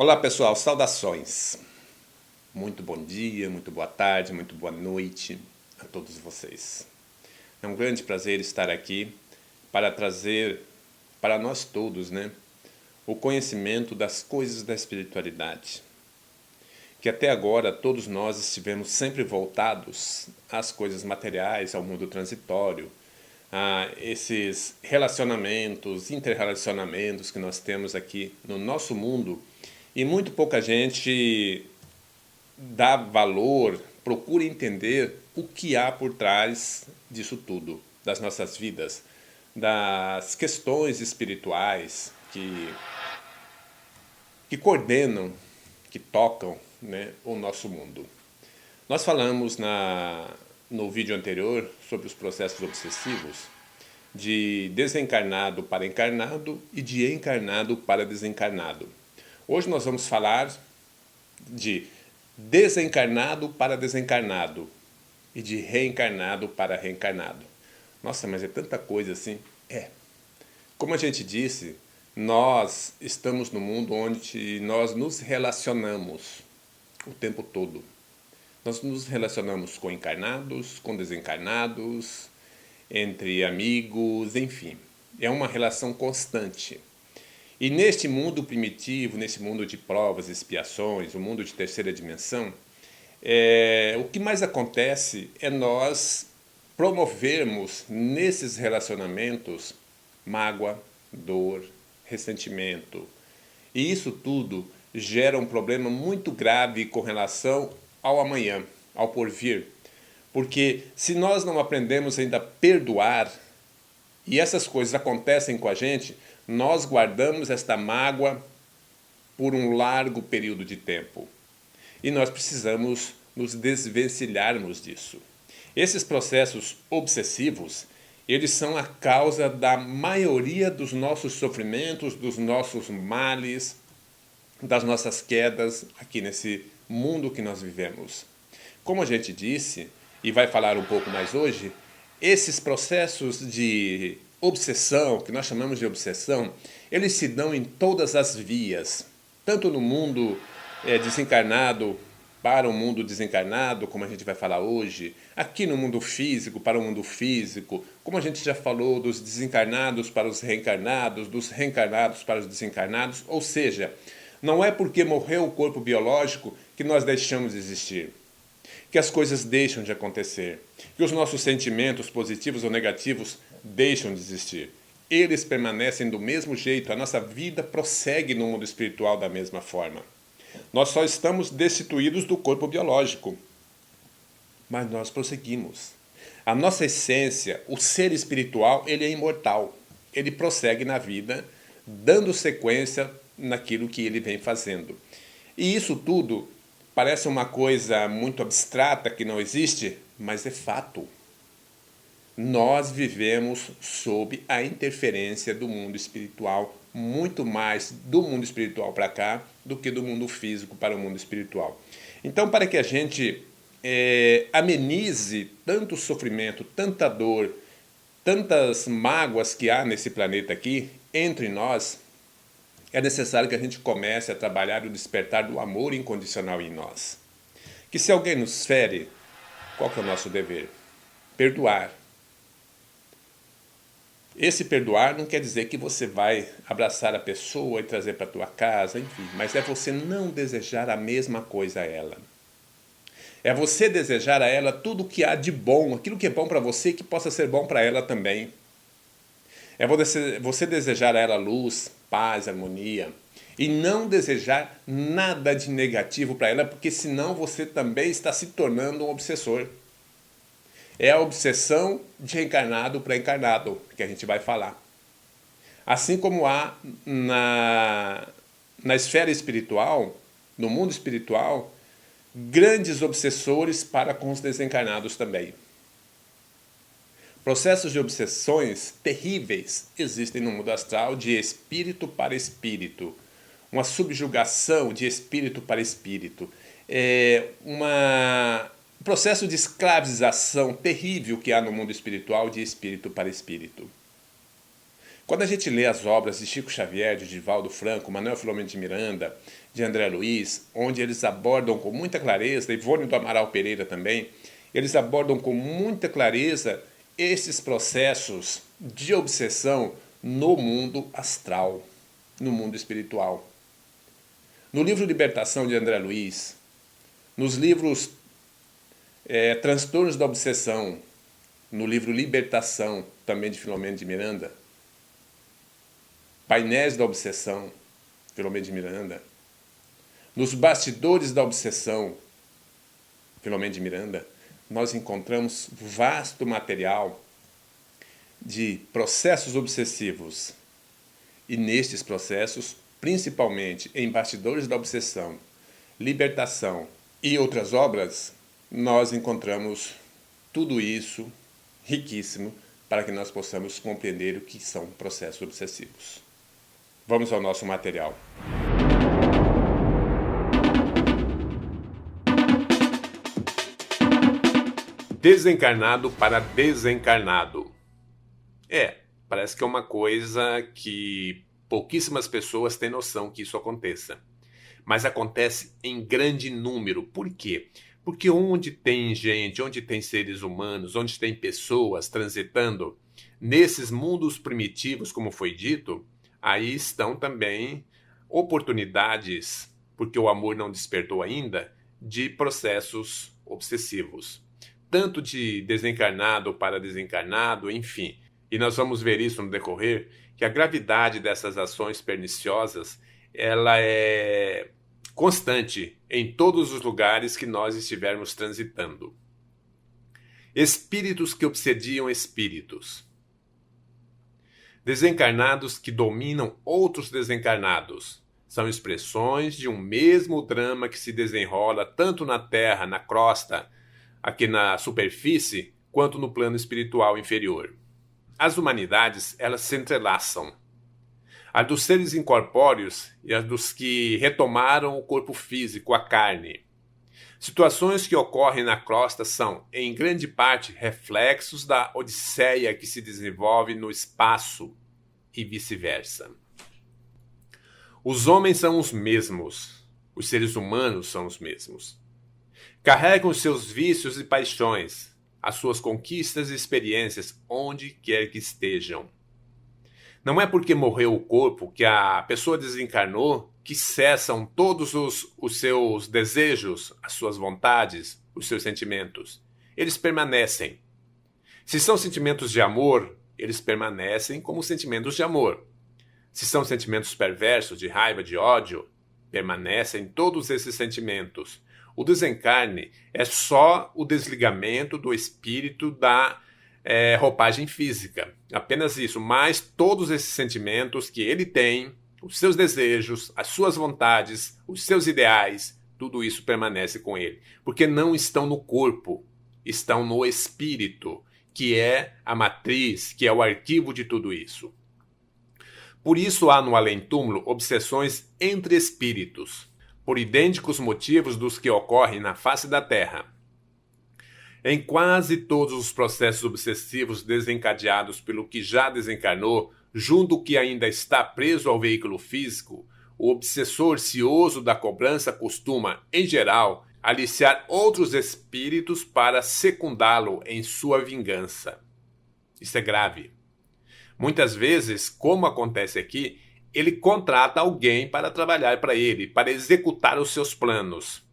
Olá pessoal, saudações. Muito bom dia, muito boa tarde, muito boa noite a todos vocês. É um grande prazer estar aqui para trazer para nós todos, o conhecimento das coisas da espiritualidade. Que até agora todos nós estivemos sempre voltados às coisas materiais, ao mundo transitório, a esses relacionamentos, interrelacionamentos que nós temos aqui no nosso mundo, e muito pouca gente dá valor, procura entender o que há por trás disso tudo, das nossas vidas, das questões espirituais que coordenam, que tocam, o nosso mundo. Nós falamos no vídeo anterior sobre os processos obsessivos, de desencarnado para encarnado e de encarnado para desencarnado. Hoje nós vamos falar de desencarnado para desencarnado e de reencarnado para reencarnado. Nossa, mas é tanta coisa assim? É. Como a gente disse, nós estamos no mundo onde nós nos relacionamos o tempo todo. Nós nos relacionamos com encarnados, com desencarnados, entre amigos, enfim. É uma relação constante. E neste mundo primitivo, nesse mundo de provas e expiações, o mundo de terceira dimensão, o que mais acontece é nós promovermos nesses relacionamentos mágoa, dor, ressentimento. E isso tudo gera um problema muito grave com relação ao amanhã, ao porvir. Porque se nós não aprendemos ainda a perdoar, e essas coisas acontecem com a gente, nós guardamos esta mágoa por um largo período de tempo. E nós precisamos nos desvencilharmos disso. Esses processos obsessivos, eles são a causa da maioria dos nossos sofrimentos, dos nossos males, das nossas quedas aqui nesse mundo que nós vivemos. Como a gente disse, e vai falar um pouco mais hoje, esses processos de obsessão, que nós chamamos de obsessão, eles se dão em todas as vias, tanto no mundo desencarnado para o mundo desencarnado, como a gente vai falar hoje, aqui no mundo físico para o mundo físico, como a gente já falou, dos desencarnados para os reencarnados, dos reencarnados para os desencarnados, ou seja, não é porque morreu o corpo biológico que nós deixamos de existir, que as coisas deixam de acontecer, que os nossos sentimentos positivos ou negativos deixam de existir. Eles permanecem do mesmo jeito, a nossa vida prossegue no mundo espiritual da mesma forma. Nós só estamos destituídos do corpo biológico, mas nós prosseguimos. A nossa essência, o ser espiritual, ele é imortal. Ele prossegue na vida, dando sequência naquilo que ele vem fazendo. E isso tudo parece uma coisa muito abstrata que não existe, mas é fato. Nós vivemos sob a interferência do mundo espiritual, muito mais do mundo espiritual para cá do que do mundo físico para o mundo espiritual. Então, para que a gente amenize tanto sofrimento, tanta dor, tantas mágoas que há nesse planeta aqui, entre nós, é necessário que a gente comece a trabalhar o despertar do amor incondicional em nós. Que se alguém nos fere, qual que é o nosso dever? Perdoar. Esse perdoar não quer dizer que você vai abraçar a pessoa e trazer para a tua casa, enfim, mas é você não desejar a mesma coisa a ela. É você desejar a ela tudo o que há de bom, aquilo que é bom para você que possa ser bom para ela também. É você desejar a ela luz, paz, harmonia, e não desejar nada de negativo para ela, porque senão você também está se tornando um obsessor. É a obsessão de encarnado para encarnado, que a gente vai falar. Assim como há na esfera espiritual, no mundo espiritual, grandes obsessores para com os desencarnados também. Processos de obsessões terríveis existem no mundo astral de espírito para espírito. Uma subjugação de espírito para espírito. Um processo de escravização terrível que há no mundo espiritual de espírito para espírito. Quando a gente lê as obras de Chico Xavier, de Divaldo Franco, Manuel Filomeno de Miranda, de André Luiz, onde eles abordam com muita clareza, Ivone do Amaral Pereira também, eles abordam com muita clareza esses processos de obsessão no mundo astral, no mundo espiritual. No livro Libertação, de André Luiz, nos livros Transtornos da Obsessão, no livro Libertação, também de Filomeno de Miranda, Painéis da Obsessão, Filomeno de Miranda, nos Bastidores da Obsessão, Filomeno de Miranda, nós encontramos vasto material de processos obsessivos. E nestes processos, principalmente em Bastidores da Obsessão, Libertação e outras obras, nós encontramos tudo isso riquíssimo para que nós possamos compreender o que são processos obsessivos. Vamos ao nosso material. Desencarnado para desencarnado. Parece que é uma coisa que pouquíssimas pessoas têm noção que isso aconteça. Mas acontece em grande número. Por quê? Porque onde tem gente, onde tem seres humanos, onde tem pessoas transitando, nesses mundos primitivos, como foi dito, aí estão também oportunidades, porque o amor não despertou ainda, de processos obsessivos. Tanto de desencarnado para desencarnado, enfim. E nós vamos ver isso no decorrer, que a gravidade dessas ações perniciosas, ela é constante em todos os lugares que nós estivermos transitando. Espíritos que obsediam espíritos. Desencarnados que dominam outros desencarnados. São expressões de um mesmo drama que se desenrola tanto na Terra, na crosta, aqui na superfície, quanto no plano espiritual inferior. As humanidades, elas se entrelaçam. A dos seres incorpóreos e a dos que retomaram o corpo físico, a carne. Situações que ocorrem na crosta são, em grande parte, reflexos da odisseia que se desenvolve no espaço e vice-versa. Os homens são os mesmos. Os seres humanos são os mesmos. Carregam os seus vícios e paixões, as suas conquistas e experiências, onde quer que estejam. Não é porque morreu o corpo, que a pessoa desencarnou, que cessam todos os seus desejos, as suas vontades, os seus sentimentos. Eles permanecem. Se são sentimentos de amor, eles permanecem como sentimentos de amor. Se são sentimentos perversos, de raiva, de ódio, permanecem todos esses sentimentos. O desencarne é só o desligamento do espírito da roupagem física. Apenas isso. Mas todos esses sentimentos que ele tem, os seus desejos, as suas vontades, os seus ideais, tudo isso permanece com ele. Porque não estão no corpo, estão no espírito, que é a matriz, que é o arquivo de tudo isso. Por isso há no além-túmulo obsessões entre espíritos, por idênticos motivos dos que ocorrem na face da Terra. Em quase todos os processos obsessivos desencadeados pelo que já desencarnou, junto ao que ainda está preso ao veículo físico, o obsessor cioso da cobrança costuma, em geral, aliciar outros espíritos para secundá-lo em sua vingança. Isso é grave. Muitas vezes, como acontece aqui, ele contrata alguém para trabalhar para ele, para executar os seus planos.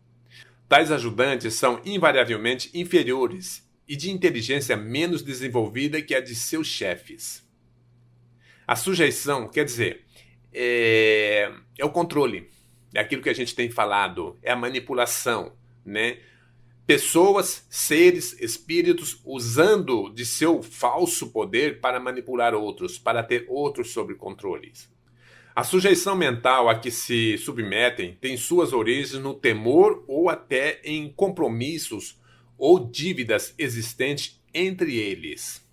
Tais ajudantes são invariavelmente inferiores e de inteligência menos desenvolvida que a de seus chefes. A sujeição, quer dizer, é o controle, é aquilo que a gente tem falado, é a manipulação, né? Pessoas, seres, espíritos usando de seu falso poder para manipular outros, para ter outros sob controles. A sujeição mental a que se submetem tem suas origens no temor ou até em compromissos ou dívidas existentes entre eles,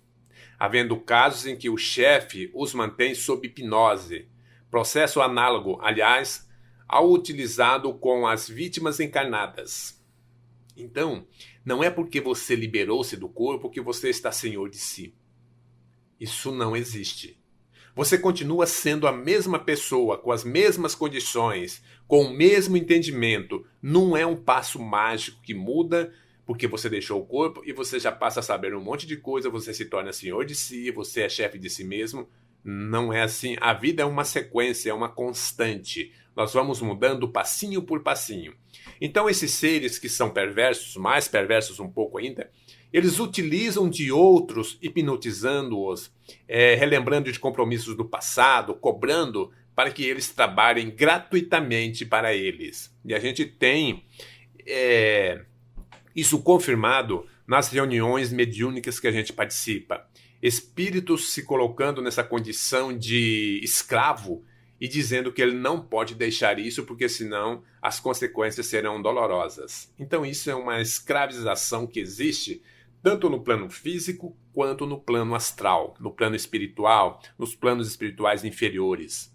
havendo casos em que o chefe os mantém sob hipnose, processo análogo, aliás, ao utilizado com as vítimas encarnadas. Então, não é porque você liberou-se do corpo que você está senhor de si. Isso não existe. Você continua sendo a mesma pessoa, com as mesmas condições, com o mesmo entendimento. Não é um passo mágico que muda porque você deixou o corpo e você já passa a saber um monte de coisa, você se torna senhor de si, você é chefe de si mesmo. Não é assim. A vida é uma sequência, é uma constante. Nós vamos mudando passinho por passinho. Então esses seres que são perversos, mais perversos um pouco ainda, eles utilizam de outros, hipnotizando-os, relembrando de compromissos do passado, cobrando para que eles trabalhem gratuitamente para eles. E a gente tem isso confirmado nas reuniões mediúnicas que a gente participa. Espíritos se colocando nessa condição de escravo e dizendo que ele não pode deixar isso porque senão as consequências serão dolorosas. Então isso é uma escravização que existe tanto no plano físico quanto no plano astral, no plano espiritual, nos planos espirituais inferiores.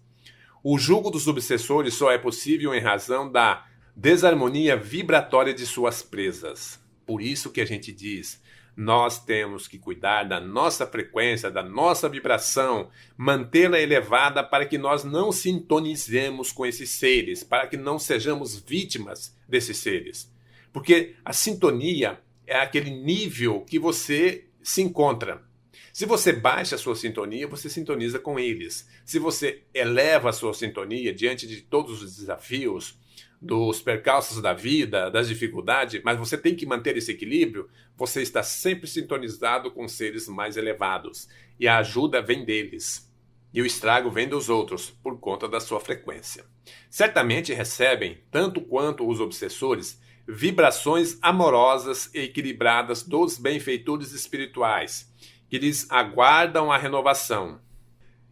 O jugo dos obsessores só é possível em razão da desarmonia vibratória de suas presas. Por isso que a gente diz, nós temos que cuidar da nossa frequência, da nossa vibração, mantê-la elevada para que nós não sintonizemos com esses seres, para que não sejamos vítimas desses seres. Porque a sintonia é aquele nível que você se encontra. Se você baixa a sua sintonia, você sintoniza com eles. Se você eleva a sua sintonia diante de todos os desafios, dos percalços da vida, das dificuldades, mas você tem que manter esse equilíbrio, você está sempre sintonizado com seres mais elevados. E a ajuda vem deles. E o estrago vem dos outros, por conta da sua frequência. Certamente recebem, tanto quanto os obsessores, vibrações amorosas e equilibradas dos benfeitores espirituais, que lhes aguardam a renovação.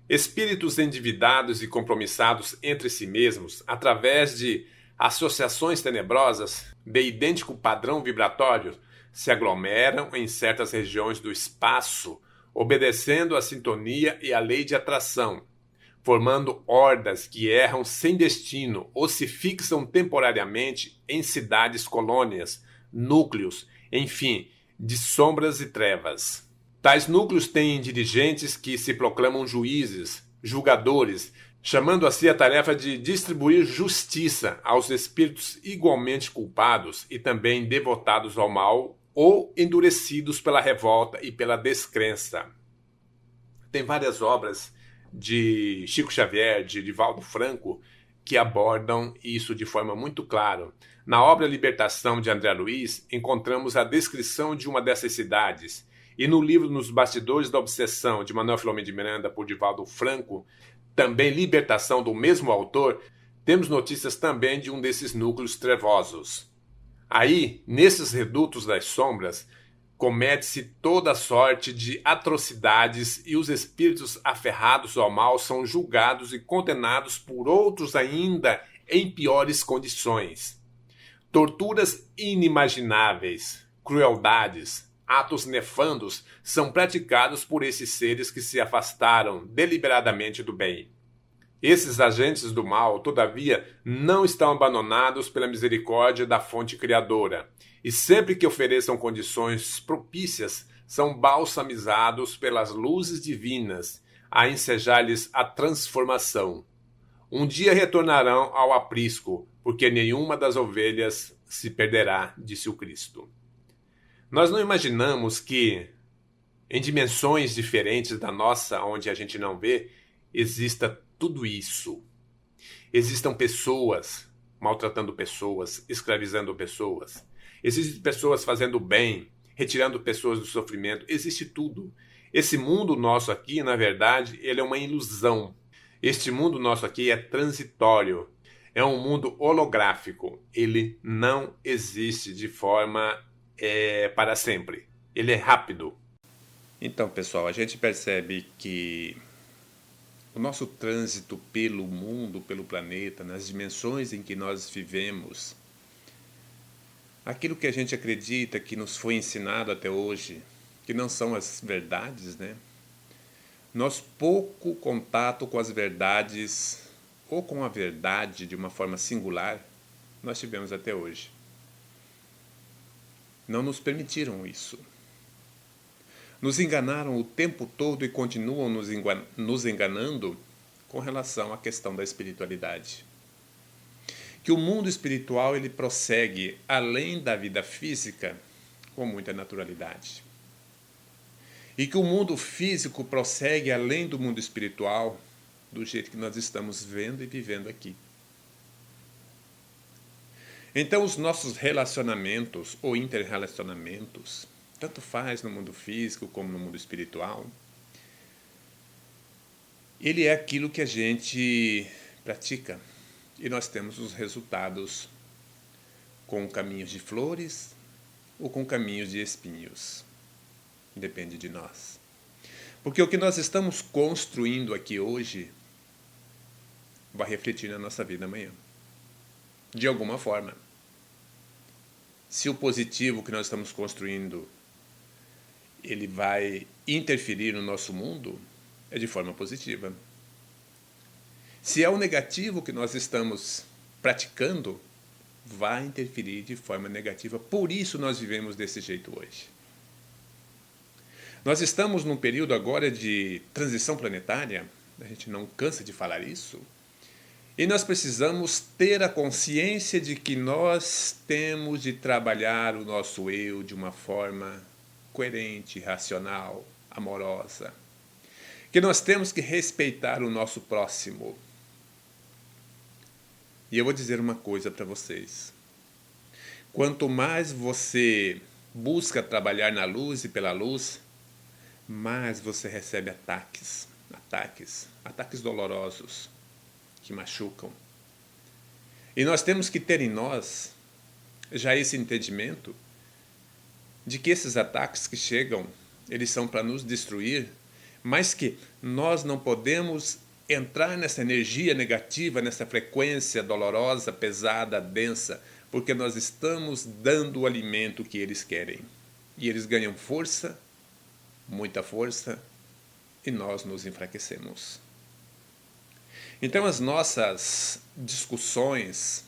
Espíritos endividados e compromissados entre si mesmos, através de associações tenebrosas de idêntico padrão vibratório, se aglomeram em certas regiões do espaço, obedecendo à sintonia e à lei de atração, formando hordas que erram sem destino ou se fixam temporariamente em cidades-colônias, núcleos, enfim, de sombras e trevas. Tais núcleos têm dirigentes que se proclamam juízes, julgadores, chamando a si a tarefa de distribuir justiça aos espíritos igualmente culpados e também devotados ao mal ou endurecidos pela revolta e pela descrença. Tem várias obras de Chico Xavier, de Divaldo Franco, que abordam isso de forma muito clara. Na obra Libertação, de André Luiz, encontramos a descrição de uma dessas cidades. E no livro Nos Bastidores da Obsessão, de Manuel Filomeno de Miranda, por Divaldo Franco, também Libertação, do mesmo autor, temos notícias também de um desses núcleos trevosos. Aí, nesses redutos das sombras, comete-se toda sorte de atrocidades e os espíritos aferrados ao mal são julgados e condenados por outros ainda em piores condições. Torturas inimagináveis, crueldades, atos nefandos são praticados por esses seres que se afastaram deliberadamente do bem. Esses agentes do mal, todavia, não estão abandonados pela misericórdia da fonte criadora, e sempre que ofereçam condições propícias, são balsamizados pelas luzes divinas, a ensejar-lhes a transformação. Um dia retornarão ao aprisco, porque nenhuma das ovelhas se perderá, disse o Cristo. Nós não imaginamos que, em dimensões diferentes da nossa, onde a gente não vê, exista tudo isso. Existam pessoas maltratando pessoas, escravizando pessoas. Existem pessoas fazendo bem, retirando pessoas do sofrimento. Existe tudo. Esse mundo nosso aqui, na verdade, ele é uma ilusão. Este mundo nosso aqui é transitório. É um mundo holográfico. Ele não existe de forma para sempre. Ele é rápido. Então, pessoal, a gente percebe que o nosso trânsito pelo mundo, pelo planeta, nas dimensões em que nós vivemos, aquilo que a gente acredita que nos foi ensinado até hoje, que não são as verdades, né? Nosso pouco contato com as verdades, ou com a verdade de uma forma singular, nós tivemos até hoje. Não nos permitiram isso. nos enganaram o tempo todo e continuam nos enganando com relação à questão da espiritualidade. Que o mundo espiritual ele prossegue além da vida física com muita naturalidade. E que o mundo físico prossegue além do mundo espiritual do jeito que nós estamos vendo e vivendo aqui. Então, os nossos relacionamentos ou interrelacionamentos, tanto faz no mundo físico como no mundo espiritual, ele é aquilo que a gente pratica e nós temos os resultados com caminhos de flores ou com caminhos de espinhos. Depende de nós. Porque o que nós estamos construindo aqui hoje vai refletir na nossa vida amanhã. De alguma forma. Se o positivo que nós estamos construindo ele vai interferir no nosso mundo, é de forma positiva. Se é o negativo que nós estamos praticando, vai interferir de forma negativa. Por isso nós vivemos desse jeito hoje. Nós estamos num período agora de transição planetária, a gente não cansa de falar isso, e nós precisamos ter a consciência de que nós temos de trabalhar o nosso eu de uma forma coerente, racional, amorosa. Que nós temos que respeitar o nosso próximo. E eu vou dizer uma coisa para vocês. Quanto mais você busca trabalhar na luz e pela luz, mais você recebe ataques dolorosos, que machucam. E nós temos que ter em nós já esse entendimento de que esses ataques que chegam, eles são para nos destruir, mas que nós não podemos entrar nessa energia negativa, nessa frequência dolorosa, pesada, densa, porque nós estamos dando o alimento que eles querem. E eles ganham força, muita força, e nós nos enfraquecemos. Então as nossas discussões,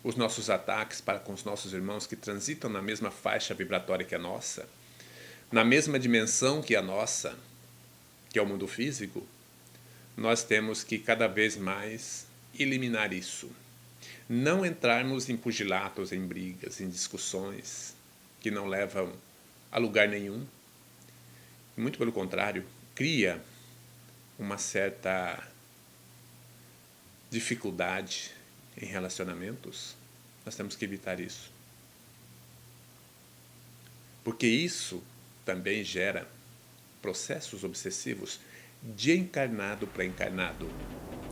os nossos ataques para com os nossos irmãos que transitam na mesma faixa vibratória que a nossa, na mesma dimensão que a nossa, que é o mundo físico, nós temos que cada vez mais eliminar isso. Não entrarmos em pugilatos, em brigas, em discussões que não levam a lugar nenhum. Muito pelo contrário, cria uma certa dificuldade em relacionamentos. Nós temos que evitar isso. Porque isso também gera processos obsessivos de encarnado para encarnado.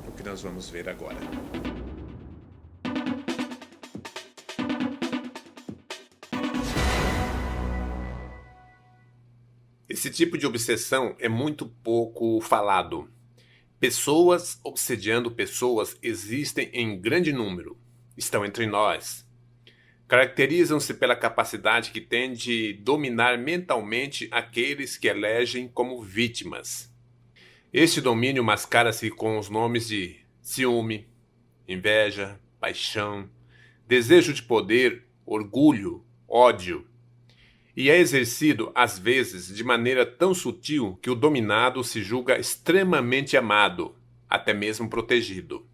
O que nós vamos ver agora. Esse tipo de obsessão é muito pouco falado. Pessoas obsediando pessoas existem em grande número. Estão entre nós. Caracterizam-se pela capacidade que têm de dominar mentalmente aqueles que elegem como vítimas. Este domínio mascara-se com os nomes de ciúme, inveja, paixão, desejo de poder, orgulho, ódio. E é exercido, às vezes, de maneira tão sutil que o dominado se julga extremamente amado, até mesmo protegido.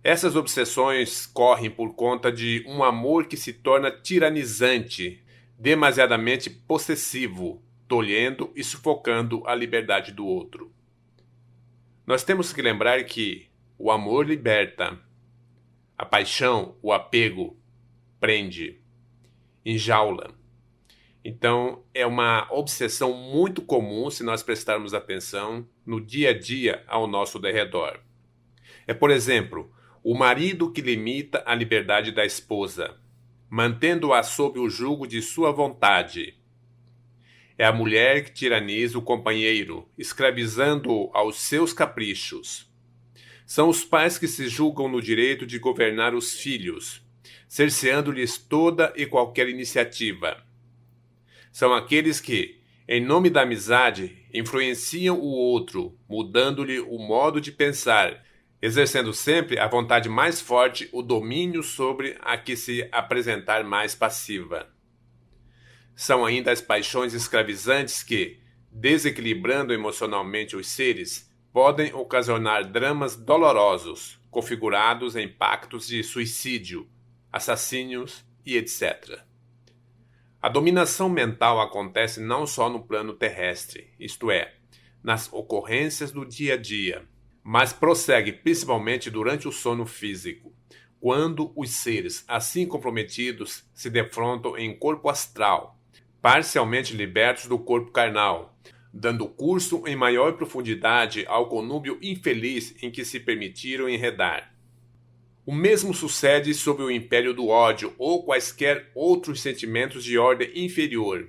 Essas obsessões correm por conta de um amor que se torna tiranizante, demasiadamente possessivo, tolhendo e sufocando a liberdade do outro. Nós temos que lembrar que o amor liberta, a paixão, o apego, prende, enjaula. Então, é uma obsessão muito comum se nós prestarmos atenção no dia a dia ao nosso derredor. É, por exemplo, o marido que limita a liberdade da esposa, mantendo-a sob o jugo de sua vontade. É a mulher que tiraniza o companheiro, escravizando-o aos seus caprichos. São os pais que se julgam no direito de governar os filhos, cerceando-lhes toda e qualquer iniciativa. São aqueles que, em nome da amizade, influenciam o outro, mudando-lhe o modo de pensar, exercendo sempre a vontade mais forte, o domínio sobre a que se apresentar mais passiva. São ainda as paixões escravizantes que, desequilibrando emocionalmente os seres, podem ocasionar dramas dolorosos, configurados em pactos de suicídio, assassínios e etc. A dominação mental acontece não só no plano terrestre, isto é, nas ocorrências do dia a dia, mas prossegue principalmente durante o sono físico, quando os seres assim comprometidos se defrontam em corpo astral, parcialmente libertos do corpo carnal, dando curso em maior profundidade ao conúbio infeliz em que se permitiram enredar. O mesmo sucede sob o império do ódio ou quaisquer outros sentimentos de ordem inferior,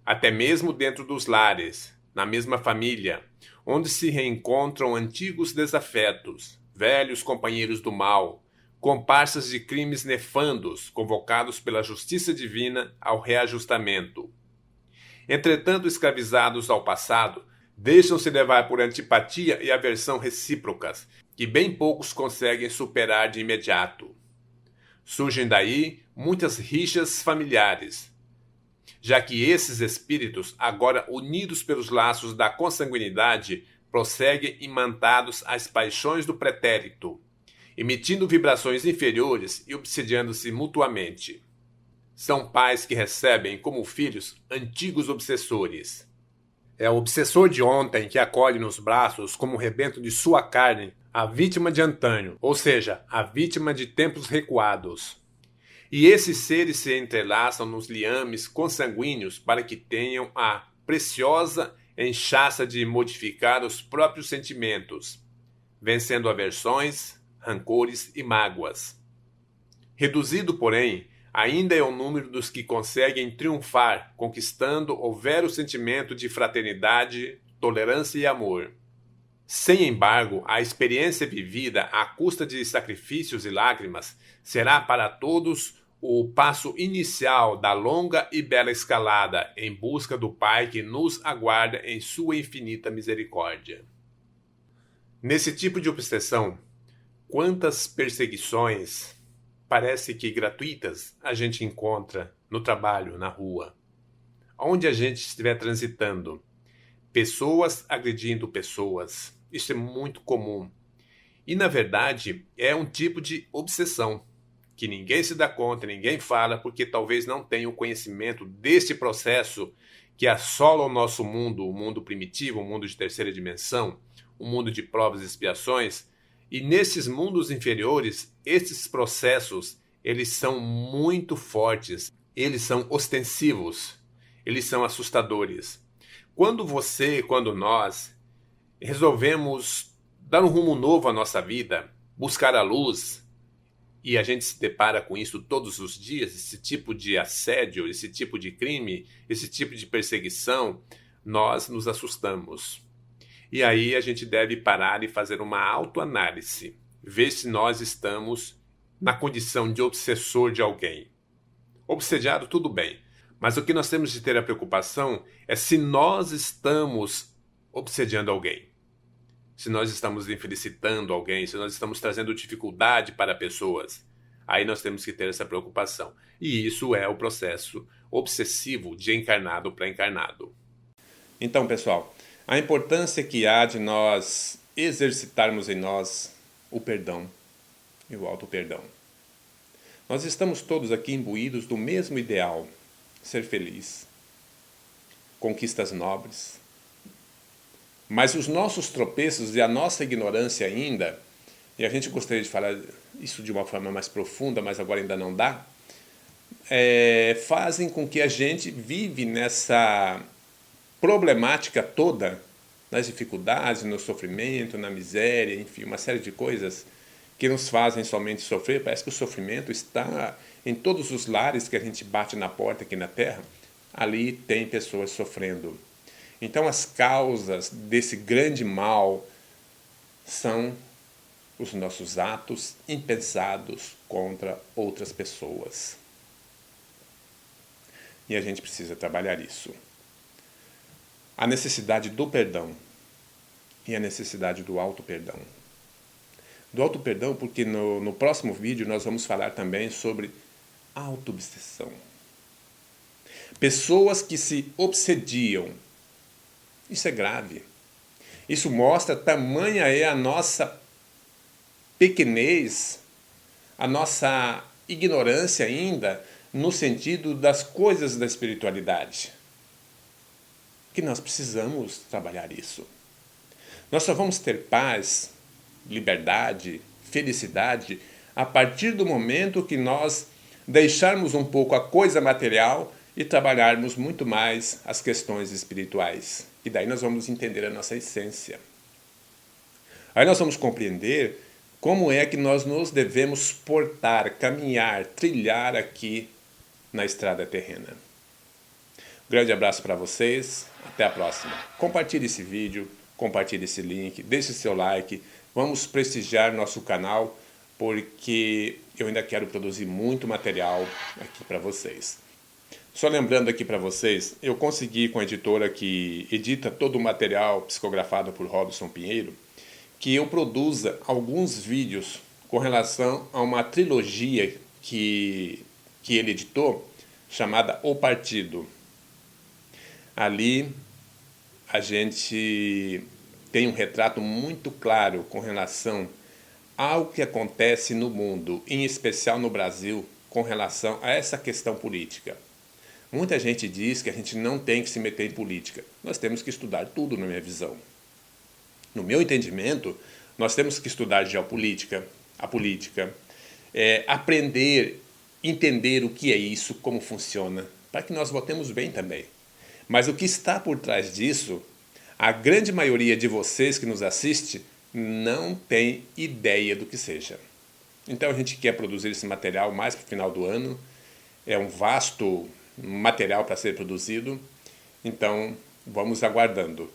até mesmo dentro dos lares, na mesma família, onde se reencontram antigos desafetos, velhos companheiros do mal, comparsas de crimes nefandos convocados pela justiça divina ao reajustamento. Entretanto, escravizados ao passado, deixam-se levar por antipatia e aversão recíprocas, que bem poucos conseguem superar de imediato. Surgem daí muitas rixas familiares, já que esses espíritos, agora unidos pelos laços da consanguinidade, prosseguem imantados às paixões do pretérito, emitindo vibrações inferiores e obsediando-se mutuamente. São pais que recebem como filhos antigos obsessores. É o obsessor de ontem que acolhe nos braços como rebento de sua carne a vítima de antanho, ou seja, a vítima de tempos recuados. E esses seres se entrelaçam nos liames consanguíneos para que tenham a preciosa enxaça de modificar os próprios sentimentos, vencendo aversões, rancores e mágoas. Reduzido, porém, ainda é o número dos que conseguem triunfar, conquistando o vero sentimento de fraternidade, tolerância e amor. Sem embargo, a experiência vivida à custa de sacrifícios e lágrimas será para todos o passo inicial da longa e bela escalada em busca do Pai que nos aguarda em sua infinita misericórdia. Nesse tipo de obsessão, quantas perseguições, parece que gratuitas, a gente encontra no trabalho, na rua, onde a gente estiver transitando. Pessoas agredindo pessoas. Isso é muito comum. E, na verdade, é um tipo de obsessão que ninguém se dá conta, ninguém fala, porque talvez não tenha o conhecimento deste processo que assola o nosso mundo, o mundo primitivo, o mundo de terceira dimensão, o mundo de provas e expiações. E nesses mundos inferiores, esses processos, eles são muito fortes, eles são ostensivos, eles são assustadores. Quando nós resolvemos dar um rumo novo à nossa vida, buscar a luz, e a gente se depara com isso todos os dias, esse tipo de assédio, esse tipo de crime, esse tipo de perseguição, nós nos assustamos. E aí a gente deve parar e fazer uma autoanálise, ver se nós estamos na condição de obsessor de alguém. Obsediado, tudo bem. Mas o que nós temos de ter a preocupação é se nós estamos obsediando alguém, se nós estamos infelicitando alguém, se nós estamos trazendo dificuldade para pessoas. Aí nós temos que ter essa preocupação. E isso é o processo obsessivo de encarnado para encarnado. Então, pessoal, a importância que há de nós exercitarmos em nós o perdão e o auto-perdão. Nós estamos todos aqui imbuídos do mesmo ideal, ser feliz, conquistas nobres. Mas os nossos tropeços e a nossa ignorância ainda, e a gente gostaria de falar isso de uma forma mais profunda, mas agora ainda não dá, fazem com que a gente vive nessa problemática toda, nas dificuldades, no sofrimento, na miséria, enfim, uma série de coisas que nos fazem somente sofrer. Parece que o sofrimento está em todos os lares que a gente bate na porta aqui na Terra, ali tem pessoas sofrendo. Então as causas desse grande mal são os nossos atos impensados contra outras pessoas. E a gente precisa trabalhar isso. A necessidade do perdão e a necessidade do auto-perdão. Do auto-perdão porque no próximo vídeo nós vamos falar também sobre auto-obsessão. Pessoas que se obsediam Isso é grave. Isso mostra tamanha é a nossa pequenez, a nossa ignorância ainda no sentido das coisas da espiritualidade. Que nós precisamos trabalhar isso. Nós só vamos ter paz, liberdade, felicidade a partir do momento que nós deixarmos um pouco a coisa material e trabalharmos muito mais as questões espirituais. E daí nós vamos entender a nossa essência. Aí nós vamos compreender como é que nós nos devemos portar, caminhar, trilhar aqui na estrada terrena. Um grande abraço para vocês, até a próxima. Compartilhe esse vídeo, compartilhe esse link, deixe seu like, vamos prestigiar nosso canal, porque eu ainda quero produzir muito material aqui para vocês. Só lembrando aqui para vocês, eu consegui com a editora que edita todo o material psicografado por Robson Pinheiro, que eu produza alguns vídeos com relação a uma trilogia que ele editou, chamada O Partido. Ali a gente tem um retrato muito claro com relação ao que acontece no mundo, em especial no Brasil, com relação a essa questão política. Muita gente diz que a gente não tem que se meter em política. Nós temos que estudar tudo, na minha visão. No meu entendimento, nós temos que estudar geopolítica, a política, aprender, entender o que é isso, como funciona, para que nós votemos bem também. Mas o que está por trás disso, a grande maioria de vocês que nos assiste não tem ideia do que seja. Então a gente quer produzir esse material mais para o final do ano. É um vasto material para ser produzido. Então vamos aguardando.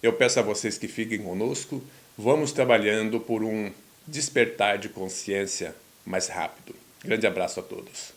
Eu peço a vocês que fiquem conosco. Vamos trabalhando por um despertar de consciência mais rápido. Grande abraço a todos.